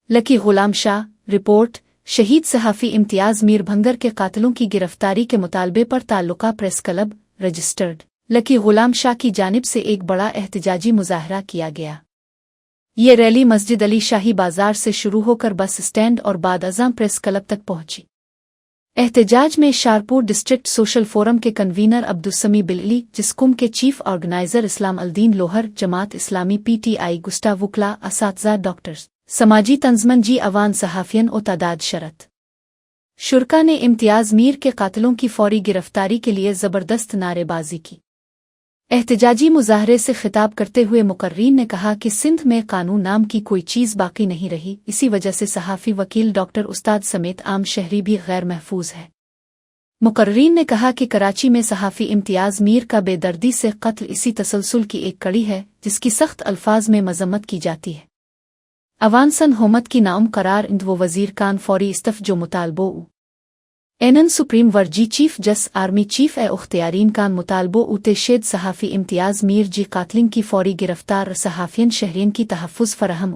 Lucky Ghulam Shah report. शहीद सहाफ़ी इम्तियाज़ मीर भंगर के कातिलों की गिरफ्तारी के मुतालबे पर ताल्लुका press club registered. Lucky Ghulam Shah की जानिब से एक बड़ा एहतजाजी मुजाहरा किया गया। ये रैली मस्जिद अली शाही बाजार से शुरू होकर बस स्टैंड और बाद अज़ां प्रेस क्लब तक पहुंची। एहतजाज में शारपुर डिस्ट्रिक्ट सोशल फोरम के कन्वीनर अब्दुस्समी बिल्ली, जिस्कुम के चीफ ऑर्गेनाइजर इस्लाम अल्दीन लोहर, जमात इस्लामी PTI गुस्टावुकला, असातिज़ा, डॉक्टर्स, समाजी तंज़मन जी अवान सहाफ़ियन ओ तादाद शरत शुरका ने इम्तियाज़ मीर के कातिलों की फौरी गिरफ्तारी के लिए ज़बरदस्त नारेबाजी की। एहतजाजी मुजाहरे से खिताब करते हुए मुकर्रीन ने कहा कि सिंध में कानून नाम की कोई चीज़ बाकी नहीं रही, इसी वजह से सहाफ़ी, वकील, डॉक्टर, उस्ताद समेत आम शहरी भी गैर महफूज है। मुकर्रीन ने कहा कि कराची में सहाफ़ी इम्तियाज़ मीर का बेदर्दी से कत्ल इसी तसलसल की एक कड़ी है जिसकी सख्त अल्फाज में मजम्मत की जाती है। अवानसन हुकूमत की नाउम करार इंद वो वज़ीर कान फौरी इस्तफ़ जो मुतालबो एनन सुप्रीम वर्जी चीफ जस आर्मी चीफ उख्तियारीन कान मुतालबो उतेशेद सहाफ़ी इम्तियाज़ मीर जी कातलिंग की फौरी गिरफ्तार सहाफ़ियन शहरीन की तहफ़्फ़ुज़ फराहम